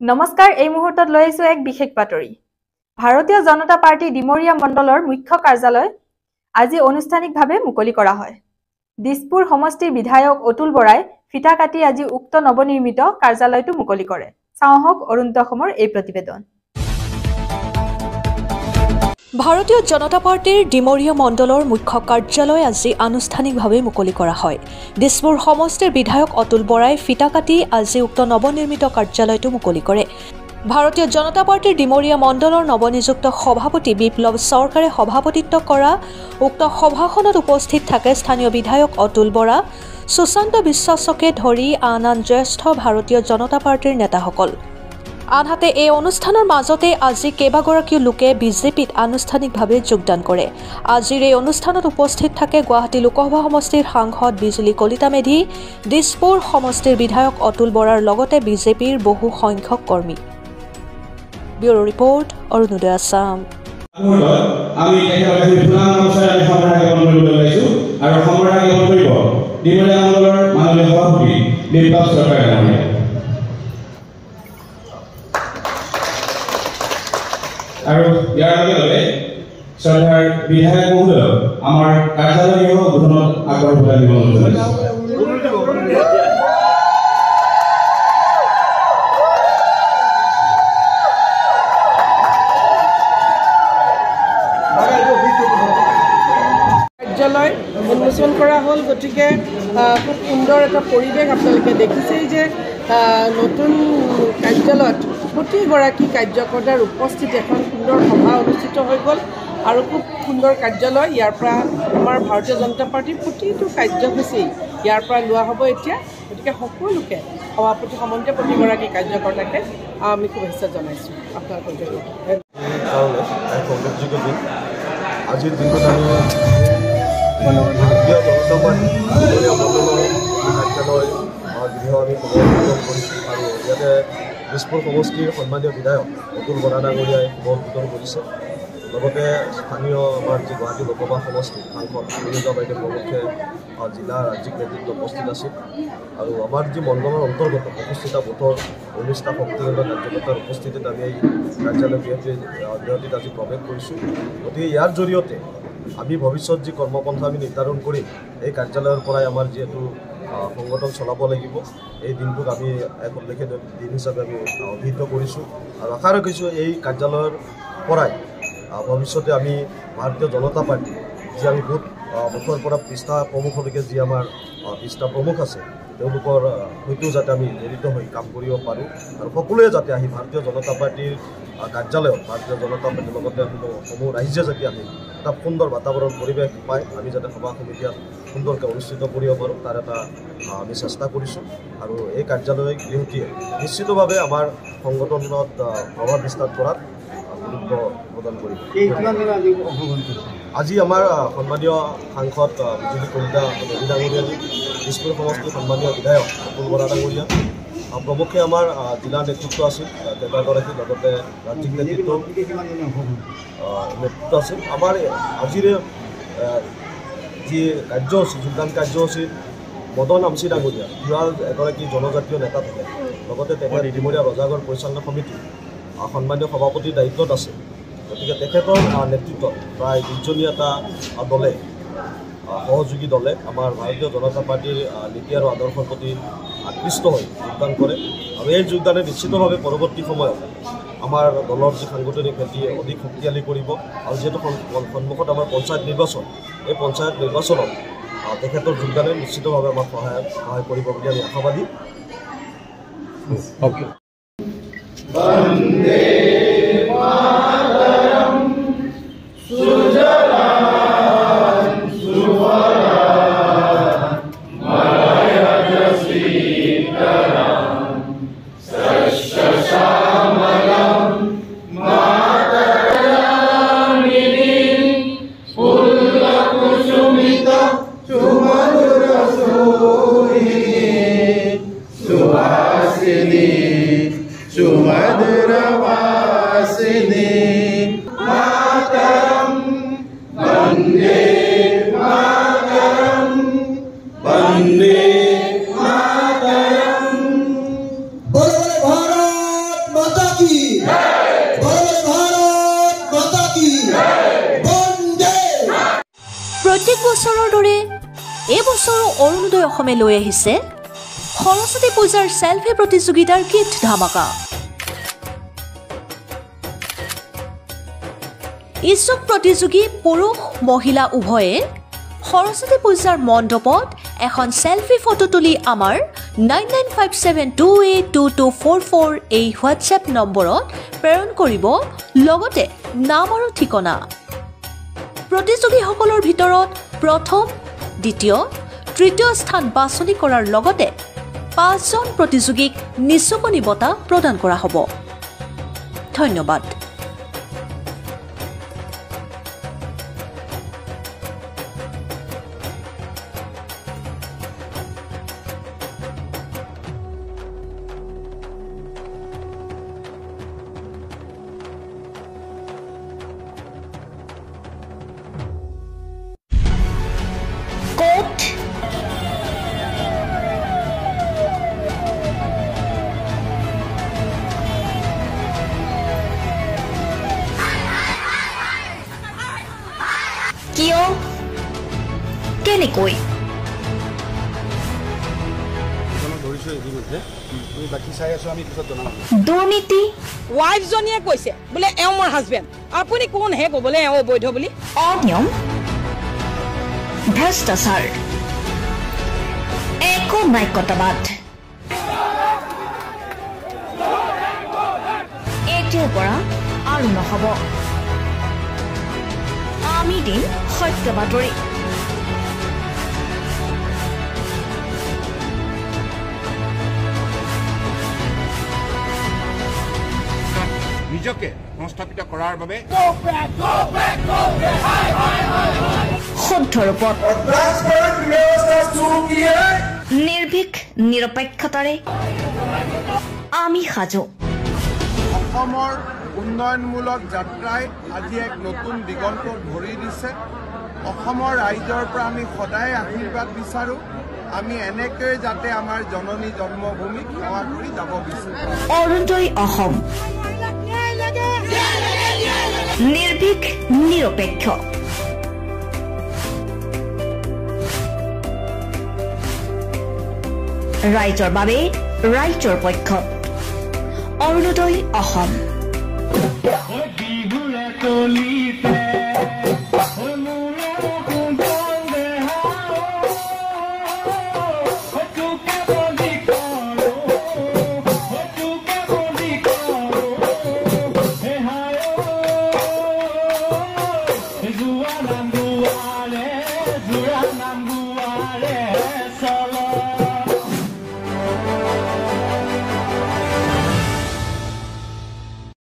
নমস্কাৰ এই মুহূৰ্তত লৈ আছো এক বিশেষ বাতৰি ভাৰতীয় জনতা পাৰ্টি ডিমৰীয়া মণ্ডলৰ মুখ্য কাৰ্যালয় আজি আনুষ্ঠানিকভাৱে মুকলি কৰা হয় দিছপুৰ সমষ্টিৰ বিধায়ক অতুল বৰাই ফিটা কাটি আজি উক্ত নৱনিৰ্মিত কাৰ্যালয়টো মুকলি কৰে চাওহক অৰুণত অসমৰ এই প্ৰতিবেদন ভাৰতীয় জনতা পাৰ্টিৰ ডিমৰীয়া মণ্ডলৰ মুখ্য কাৰ্যালয় আজি আনুষ্ঠানিকভাৱে মুকলি কৰা হয় দিছপুৰ সমষ্টিৰ বিধায়ক অতুল বৰাই ফিটা কাটি আজি উক্ত নৱনিৰ্মিত কাৰ্যালয়টো মুকলি কৰে ভাৰতীয় জনতা পাৰ্টিৰ ডিমৰীয়া মণ্ডলৰ নৱনিযুক্ত সভাপতি বিপ্লৱ চৰকাৰে সভাপতিত্ব কৰা উক্ত সভাখনত উপস্থিত থাকে স্থানীয় বিধায়ক অতুল বৰা সুশান্ত বিশ্বাসকে ধৰি আন জ্যেষ্ঠ ভাৰতীয় জনতা পাৰ্টিৰ নেতাসকল আনহাতে এই অনুষ্ঠানৰ মাজতে আজি কেইবাগৰাকীও লোকে বিজেপিত আনুষ্ঠানিকভাৱে যোগদান কৰে আজিৰ এই অনুষ্ঠানত উপস্থিত থাকে গুৱাহাটী লোকসভা সমষ্টিৰ সাংসদ বিজুলী কলিতা মেধি দিছপুৰ সমষ্টিৰ বিধায়ক অতুল বৰাৰ লগতে বিজেপিৰ বহু সংখ্যক কৰ্মী ব্যুৰো ৰিপৰ্ট অৰুণোদয় আসাম আমি একেবাৰে পুৰাণ অনুসাৰে আমি সমাধান কৰিবলৈ লৈছো আৰু সমাধান কৰিব ডিমৰীয়া মণ্ডলৰ মাননীয় সভাপতি বিপ্লৱ চৰকাৰে আৰু ইয়াৰ লগে লগে চৰকাৰ বিধায়ক মহোদয় আমাৰ কাৰ্যালয় উদ্বোধনত আগবঢ়াই দিব কাৰ্যালয় উন্মোচন কৰা হ'ল গতিকে খুব সুন্দৰ এটা পৰিৱেশ আপোনালোকে দেখিছেই যে নতুন কাৰ্যালয়ত প্ৰতিগৰাকী কাৰ্যকৰ্তাৰ উপস্থিত এখন সুন্দৰ সভা অনুষ্ঠিত হৈ গ'ল আৰু খুব সুন্দৰ কাৰ্যালয় ইয়াৰ পৰা আমাৰ ভাৰতীয় জনতা পাৰ্টিৰ প্ৰতিটো কাৰ্যসূচী ইয়াৰ পৰা লোৱা হ'ব এতিয়া গতিকে সকলোকে সভাপতি সমন্বয় প্ৰতিগৰাকী কাৰ্যকৰ্তাকে আমি শুভেচ্ছা জনাইছোঁ আপোনালোকৰ জৰিয়তে আজিৰ দিনটোত আমি ভাৰতীয় জনতা পাৰ্টি কাৰ্যালয় গৃহ আমি শুভ কৰিছোঁ আৰু ইয়াতে দিছপুৰ সমষ্টিৰ সন্মানীয় বিধায়ক অতুল বৰা ডাঙৰীয়াই শুভ উদ্বোধন কৰিছে লগতে স্থানীয় আমাৰ যি গুৱাহাটী লোকসভা সমষ্টিৰ সাংসদ সুনীতা বাইদেউ প্ৰমুখে জিলা ৰাজ্যিক নেতৃত্ব উপস্থিত আছিল আৰু আমাৰ যি মণ্ডলৰ অন্তৰ্গত 25টা বুথৰ 19টা শক্তিকেন্দ্ৰ কাৰ্যকৰ্তাৰ উপস্থিতিত আমি এই কাৰ্যালয় গৃহটিত আজি প্ৰৱেশ কৰিছোঁ গতিকে ইয়াৰ জৰিয়তে আমি ভৱিষ্যত যি কৰ্মপন্থা আমি নিৰ্ধাৰণ কৰিম এই কাৰ্যালয়ৰ পৰাই আমাৰ যিহেতু সংগঠন চলাব লাগিব এই দিনটোক আমি এক উল্লেখনীয় দিন হিচাপে আমি অভিহিত কৰিছোঁ আৰু আশা ৰাখিছোঁ এই কাৰ্যালয়ৰ পৰাই ভৱিষ্যতে আমি ভাৰতীয় জনতা পাৰ্টি যি আমি বুথৰ পৰা পৃষ্ঠা প্ৰমুখলৈকে যি আমাৰ পৃষ্ঠা প্ৰমুখ আছে তেওঁলোকৰ সৈতেও যাতে আমি জড়িত হৈ কাম কৰিব পাৰোঁ আৰু সকলোৱে যাতে আহি ভাৰতীয় জনতা পাৰ্টিৰ কাৰ্যালয়ত ভাৰতীয় জনতা পাৰ্টিৰ লগতে সমূহ ৰাইজে যাতে আহি এটা সুন্দৰ বাতাবৰণ পৰিৱেশ পায় আমি যাতে সভা সমিতিত সুন্দৰকৈ অনুষ্ঠিত কৰিব পাৰোঁ তাৰ এটা আমি চেষ্টা কৰিছোঁ আৰু এই কাৰ্যালয় গৃহটিয়ে নিশ্চিতভাৱে আমাৰ সংগঠনত প্ৰভাৱ বিস্তাৰ কৰাত গুৰুত্ব প্ৰদান কৰিব আজি আমাৰ সন্মানীয় সাংসদ বিজুলী কলিতা মেধি ডাঙৰীয়া দিছপুৰ সমষ্টিৰ সন্মানীয় বিধায়ক অতুল বৰা ডাঙৰীয়া প্ৰমুখে আমাৰ জিলা নেতৃত্ব আছিল কেইবাগৰাকী লগতে ৰাজ্যিক নেতৃত্ব আছিল আমাৰ আজিৰে যি কাৰ্যসূচী যোগদান কাৰ্যসূচীত মদন আমচি ডাঙৰীয়া যোৱা এগৰাকী জনজাতীয় নেতা থাকে লগতে তেখেত ডিমৰীয়া ৰজাগড় পৰিচালনা সমিতি সন্মানীয় সভাপতিৰ দায়িত্বত আছে গতিকে তেখেতৰ নেতৃত্বত প্ৰায় 20জনীয়া এটা দলে সহযোগী দলে আমাৰ ভাৰতীয় জনতা পাৰ্টিৰ নীতি আৰু আদৰ্শৰ প্ৰতি আকৃষ্ট হৈ যোগদান কৰে আৰু এই যোগদানে নিশ্চিতভাৱে পৰৱৰ্তী সময়ত আমাৰ দলৰ যি সাংগঠনিক ভেটি অধিক শক্তিশালী কৰিব আৰু যিহেতু সন্মুখত আমাৰ পঞ্চায়ত নিৰ্বাচন এই পঞ্চায়ত নিৰ্বাচনত তেখেতৰ যোগদানে নিশ্চিতভাৱে আমাক সহায় কৰিব বুলি আমি আশাবাদী বন্দে মাতৰম সুজলাম সুফলাম মলয়জ সীতাৰাম শস্য শ্যামলম মাতৰমিনী পুল্লকুসুমিত সুমধুৰ সুহিনী সুহাসিনী সুমধুৰবাসিনী মাতৰম বন্দে মাতৰম বন্দে মাতৰম বন্দে বছৰৰ দৰে এই বছৰো অৰুণোদয় অসমে লৈ আহিছে সৰস্বতী পূজাৰ সেলফি প্ৰতিযোগিতাৰ গিফ্ট ধামাকা। ইচ্ছুক প্ৰতিযোগী পুৰুষ মহিলা উভয়ে সৰস্বতী পূজাৰ মণ্ডপত এখন সেলফি ফটো তুলি আমাৰ 9957282244 এই হোৱাটছএপ নম্বৰত প্ৰেৰণ কৰিব, লগতে নাম আৰু ঠিকনা। প্ৰতিযোগীসকলৰ ভিতৰত প্ৰথম, দ্বিতীয়, তৃতীয় স্থান বাছনি কৰাৰ লগতে 5জন প্ৰতিযোগীক নিচুকনি বঁটা প্ৰদান কৰা হ'ব। ধন্যবাদ। কিয় কেনেকৈ দুৰ্নীতি ৱাইফজনীয়ে কৈছে বোলে এওঁ মোৰ হাজবেণ্ড, আপুনি কোন হে ক'বলৈ এওঁ অবৈধ বুলি? অনিয়ম ভ্ৰষ্টাচাৰ একো নায়কতাবাদ এতিয়াৰ পৰা আৰু নহ'ব। আমি দিম সত্য বাতৰি। নিজকে সংস্থাপিত কৰাৰ বাবে শুদ্ধ ৰূপত নিৰ্ভীক নিৰপেক্ষতাৰে আমি সাজু। অসমৰ উন্নয়নমূলক যাত্ৰাই আজি এক নতুন দিগন্তত ভৰি দিছে। অসমৰ ৰাইজৰ পৰা আমি সদায় আশীৰ্বাদ বিচাৰোঁ। আমি এনেকৈ যাতে আমাৰ জননী জন্মভূমিক সেৱা কৰি যাব বিচাৰোঁ। অৰুণোদয় অসম নিৰ্ভীক নিৰপেক্ষ। ৰাইজৰ বাবে ৰাইজৰ পক্ষত Orunodoi Assam. Nam guare, solo